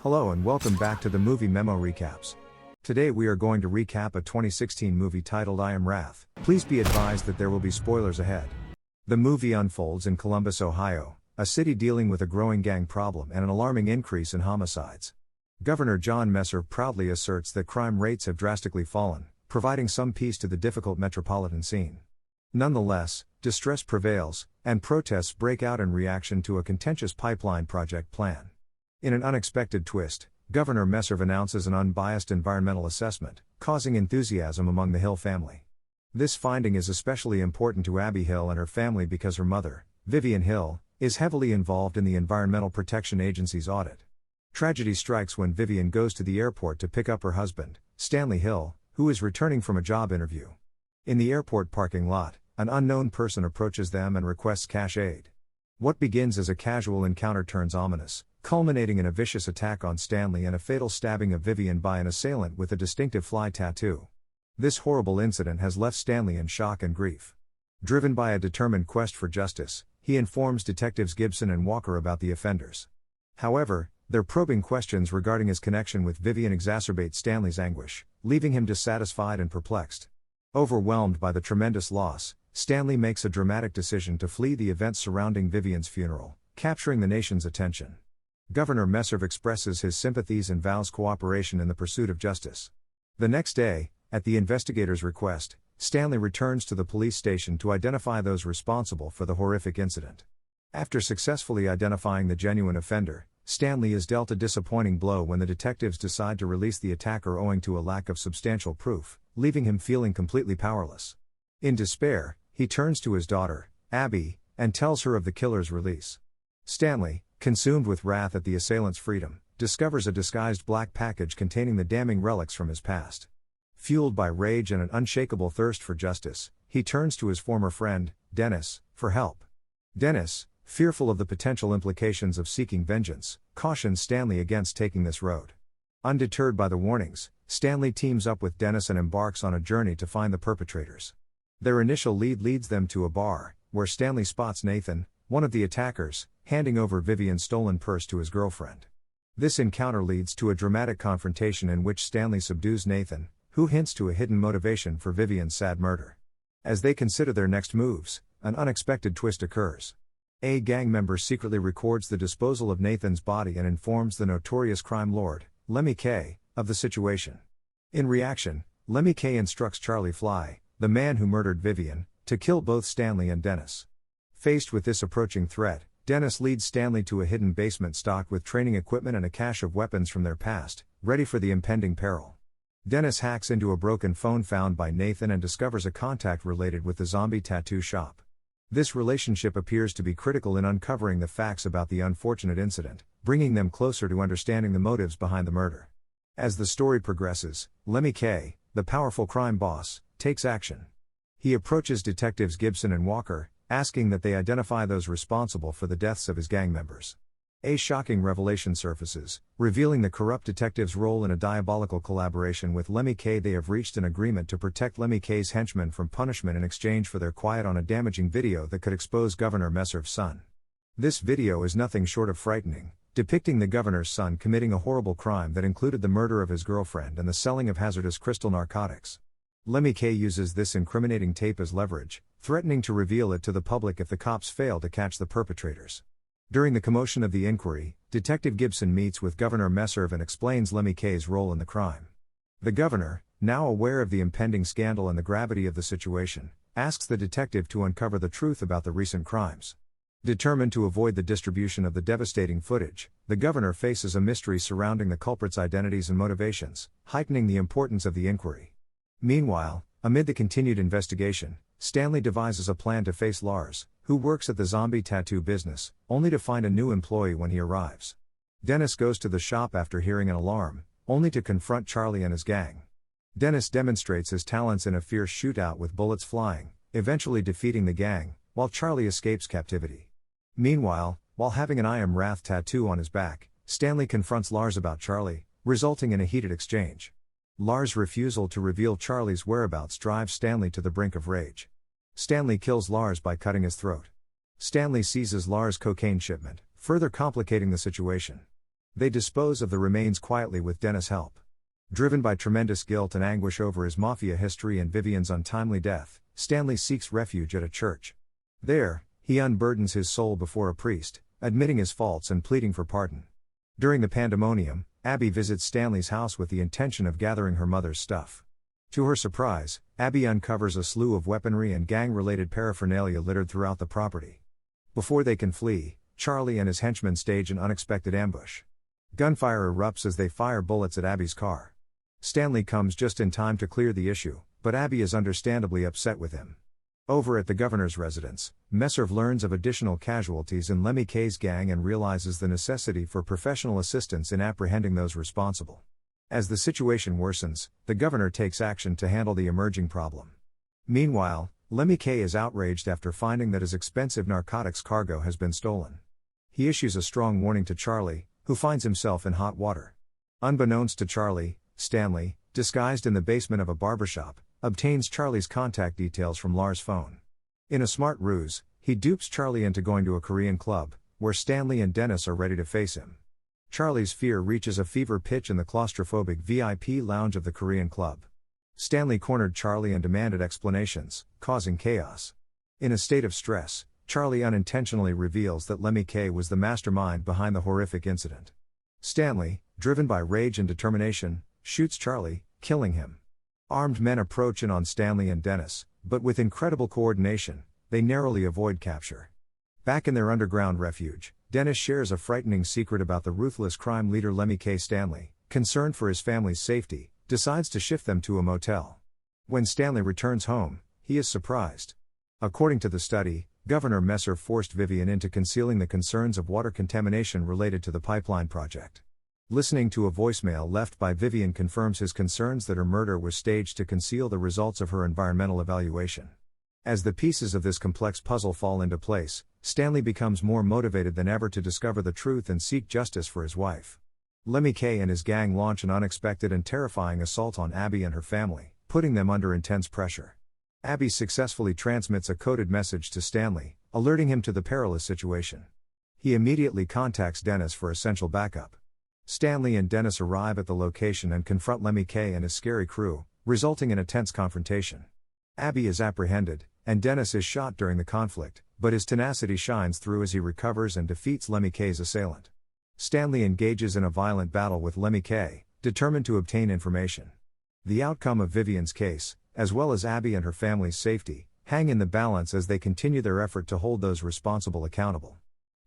Hello and welcome back to the Movie Memo Recaps. Today we are going to recap a 2016 movie titled I Am Wrath. Please be advised that there will be spoilers ahead. The movie unfolds in Columbus, Ohio, a city dealing with a growing gang problem and an alarming increase in homicides. Governor John Messer proudly asserts that crime rates have drastically fallen, providing some peace to the difficult metropolitan scene. Nonetheless, distress prevails, and protests break out in reaction to a contentious pipeline project plan. In an unexpected twist, Governor Messer announces an unbiased environmental assessment, causing enthusiasm among the Hill family. This finding is especially important to Abby Hill and her family because her mother, Vivian Hill, is heavily involved in the Environmental Protection Agency's audit. Tragedy strikes when Vivian goes to the airport to pick up her husband, Stanley Hill, who is returning from a job interview. In the airport parking lot, an unknown person approaches them and requests cash aid. What begins as a casual encounter turns ominous, culminating in a vicious attack on Stanley and a fatal stabbing of Vivian by an assailant with a distinctive fly tattoo. This horrible incident has left Stanley in shock and grief. Driven by a determined quest for justice, he informs detectives Gibson and Walker about the offenders. However, their probing questions regarding his connection with Vivian exacerbate Stanley's anguish, leaving him dissatisfied and perplexed. Overwhelmed by the tremendous loss, Stanley makes a dramatic decision to flee the events surrounding Vivian's funeral, capturing the nation's attention. Governor Messer expresses his sympathies and vows cooperation in the pursuit of justice. The next day, at the investigators' request, Stanley returns to the police station to identify those responsible for the horrific incident. After successfully identifying the genuine offender, Stanley is dealt a disappointing blow when the detectives decide to release the attacker owing to a lack of substantial proof, leaving him feeling completely powerless. In despair, he turns to his daughter, Abby, and tells her of the killer's release. Stanley, consumed with wrath at the assailant's freedom, discovers a disguised black package containing the damning relics from his past. Fueled by rage and an unshakable thirst for justice, he turns to his former friend, Dennis, for help. Dennis, fearful of the potential implications of seeking vengeance, cautions Stanley against taking this road. Undeterred by the warnings, Stanley teams up with Dennis and embarks on a journey to find the perpetrators. Their initial lead leads them to a bar, where Stanley spots Nathan, one of the attackers, handing over Vivian's stolen purse to his girlfriend. This encounter leads to a dramatic confrontation in which Stanley subdues Nathan, who hints to a hidden motivation for Vivian's sad murder. As they consider their next moves, an unexpected twist occurs. A gang member secretly records the disposal of Nathan's body and informs the notorious crime lord, Lemmy K., of the situation. In reaction, Lemmy K. instructs Charlie Fly, the man who murdered Vivian, to kill both Stanley and Dennis. Faced with this approaching threat, Dennis leads Stanley to a hidden basement stocked with training equipment and a cache of weapons from their past, ready for the impending peril. Dennis hacks into a broken phone found by Nathan and discovers a contact related with the zombie tattoo shop. This relationship appears to be critical in uncovering the facts about the unfortunate incident, bringing them closer to understanding the motives behind the murder. As the story progresses, Lemmy K., the powerful crime boss, takes action. He approaches detectives Gibson and Walker, asking that they identify those responsible for the deaths of his gang members. A shocking revelation surfaces, revealing the corrupt detective's role in a diabolical collaboration with Lemmy K. They have reached an agreement to protect Lemmy K.'s henchmen from punishment in exchange for their quiet on a damaging video that could expose Governor Messer's son. This video is nothing short of frightening, depicting the governor's son committing a horrible crime that included the murder of his girlfriend and the selling of hazardous crystal narcotics. Lemmy K. uses this incriminating tape as leverage, threatening to reveal it to the public if the cops fail to catch the perpetrators. During the commotion of the inquiry, Detective Gibson meets with Governor Messer and explains Lemmy K.'s role in the crime. The governor, now aware of the impending scandal and the gravity of the situation, asks the detective to uncover the truth about the recent crimes. Determined to avoid the distribution of the devastating footage, the governor faces a mystery surrounding the culprits' identities and motivations, heightening the importance of the inquiry. Meanwhile, amid the continued investigation, Stanley devises a plan to face Lars, who works at the zombie tattoo business, only to find a new employee when he arrives. Dennis goes to the shop after hearing an alarm, only to confront Charlie and his gang. Dennis demonstrates his talents in a fierce shootout with bullets flying, eventually defeating the gang, while Charlie escapes captivity. Meanwhile, while having an I Am Wrath tattoo on his back, Stanley confronts Lars about Charlie, resulting in a heated exchange. Lars' refusal to reveal Charlie's whereabouts drives Stanley to the brink of rage. Stanley kills Lars by cutting his throat. Stanley seizes Lars' cocaine shipment, further complicating the situation. They dispose of the remains quietly with Dennis' help. Driven by tremendous guilt and anguish over his mafia history and Vivian's untimely death, Stanley seeks refuge at a church. There, he unburdens his soul before a priest, admitting his faults and pleading for pardon. During the pandemonium, Abby visits Stanley's house with the intention of gathering her mother's stuff. To her surprise, Abby uncovers a slew of weaponry and gang-related paraphernalia littered throughout the property. Before they can flee, Charlie and his henchmen stage an unexpected ambush. Gunfire erupts as they fire bullets at Abby's car. Stanley comes just in time to clear the issue, but Abby is understandably upset with him. Over at the governor's residence, Messerv learns of additional casualties in Lemmy K's gang and realizes the necessity for professional assistance in apprehending those responsible. As the situation worsens, the governor takes action to handle the emerging problem. Meanwhile, Lemmy K is outraged after finding that his expensive narcotics cargo has been stolen. He issues a strong warning to Charlie, who finds himself in hot water. Unbeknownst to Charlie, Stanley, disguised in the basement of a barbershop, obtains Charlie's contact details from Lars' phone. In a smart ruse, he dupes Charlie into going to a Korean club, where Stanley and Dennis are ready to face him. Charlie's fear reaches a fever pitch in the claustrophobic VIP lounge of the Korean club. Stanley cornered Charlie and demanded explanations, causing chaos. In a state of stress, Charlie unintentionally reveals that Lemmy K was the mastermind behind the horrific incident. Stanley, driven by rage and determination, shoots Charlie, killing him. Armed men approach in on Stanley and Dennis, but with incredible coordination, they narrowly avoid capture. Back in their underground refuge, Dennis shares a frightening secret about the ruthless crime leader Lemmy K. Stanley, concerned for his family's safety, decides to shift them to a motel. When Stanley returns home, he is surprised. According to the study, Governor Messer forced Vivian into concealing the concerns of water contamination related to the pipeline project. Listening to a voicemail left by Vivian confirms his concerns that her murder was staged to conceal the results of her environmental evaluation. As the pieces of this complex puzzle fall into place, Stanley becomes more motivated than ever to discover the truth and seek justice for his wife. Lemmy K and his gang launch an unexpected and terrifying assault on Abby and her family, putting them under intense pressure. Abby successfully transmits a coded message to Stanley, alerting him to the perilous situation. He immediately contacts Dennis for essential backup. Stanley and Dennis arrive at the location and confront Lemmy K and his scary crew, resulting in a tense confrontation. Abby is apprehended, and Dennis is shot during the conflict, but his tenacity shines through as he recovers and defeats Lemmy K's assailant. Stanley engages in a violent battle with Lemmy K, determined to obtain information. The outcome of Vivian's case, as well as Abby and her family's safety, hang in the balance as they continue their effort to hold those responsible accountable.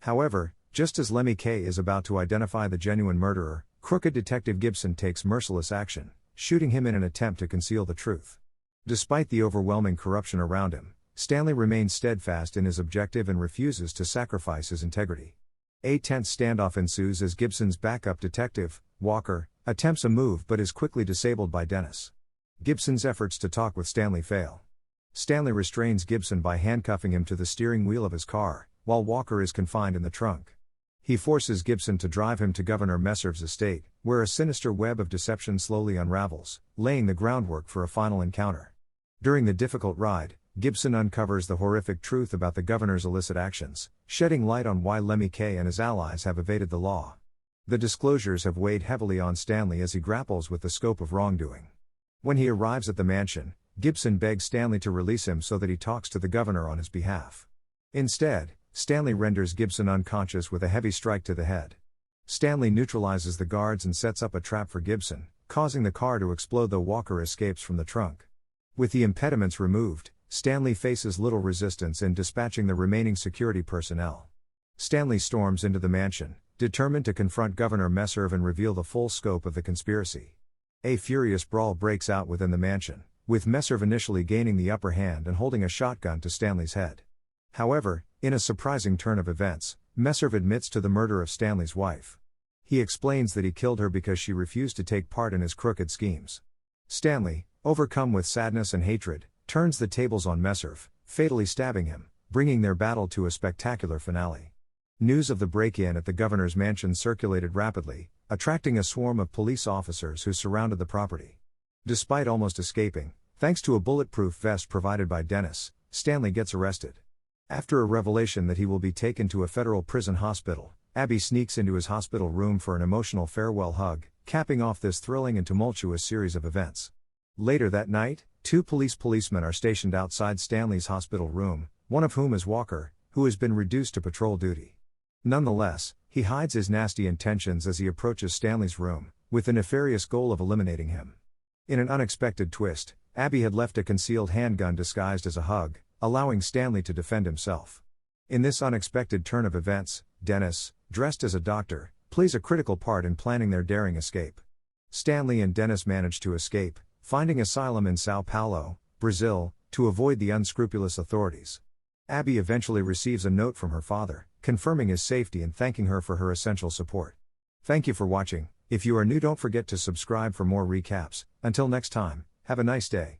However, just as Lemmy K is about to identify the genuine murderer, crooked Detective Gibson takes merciless action, shooting him in an attempt to conceal the truth. Despite the overwhelming corruption around him, Stanley remains steadfast in his objective and refuses to sacrifice his integrity. A tense standoff ensues as Gibson's backup detective, Walker, attempts a move but is quickly disabled by Dennis. Gibson's efforts to talk with Stanley fail. Stanley restrains Gibson by handcuffing him to the steering wheel of his car, while Walker is confined in the trunk. He forces Gibson to drive him to Governor Messerv's estate, where a sinister web of deception slowly unravels, laying the groundwork for a final encounter. During the difficult ride, Gibson uncovers the horrific truth about the governor's illicit actions, shedding light on why Lemmy K and his allies have evaded the law. The disclosures have weighed heavily on Stanley as he grapples with the scope of wrongdoing. When he arrives at the mansion, Gibson begs Stanley to release him so that he talks to the governor on his behalf. Instead, Stanley renders Gibson unconscious with a heavy strike to the head. Stanley neutralizes the guards and sets up a trap for Gibson, causing the car to explode though Walker escapes from the trunk. With the impediments removed, Stanley faces little resistance in dispatching the remaining security personnel. Stanley storms into the mansion, determined to confront Governor Messerv and reveal the full scope of the conspiracy. A furious brawl breaks out within the mansion, with Messerv initially gaining the upper hand and holding a shotgun to Stanley's head. However, in a surprising turn of events, Messerv admits to the murder of Stanley's wife. He explains that he killed her because she refused to take part in his crooked schemes. Stanley, overcome with sadness and hatred, turns the tables on Messerv, fatally stabbing him, bringing their battle to a spectacular finale. News of the break-in at the governor's mansion circulated rapidly, attracting a swarm of police officers who surrounded the property. Despite almost escaping, thanks to a bulletproof vest provided by Dennis, Stanley gets arrested. After a revelation that he will be taken to a federal prison hospital, Abby sneaks into his hospital room for an emotional farewell hug, capping off this thrilling and tumultuous series of events. Later that night, two policemen are stationed outside Stanley's hospital room, one of whom is Walker, who has been reduced to patrol duty. Nonetheless, he hides his nasty intentions as he approaches Stanley's room, with the nefarious goal of eliminating him. In an unexpected twist, Abby had left a concealed handgun disguised as a hug, allowing Stanley to defend himself. In this unexpected turn of events, Dennis, dressed as a doctor, plays a critical part in planning their daring escape. Stanley and Dennis manage to escape, finding asylum in Sao Paulo, Brazil, to avoid the unscrupulous authorities. Abby eventually receives a note from her father, confirming his safety and thanking her for her essential support. Thank you for watching. If you are new, don't forget to subscribe for more recaps. Until next time, have a nice day.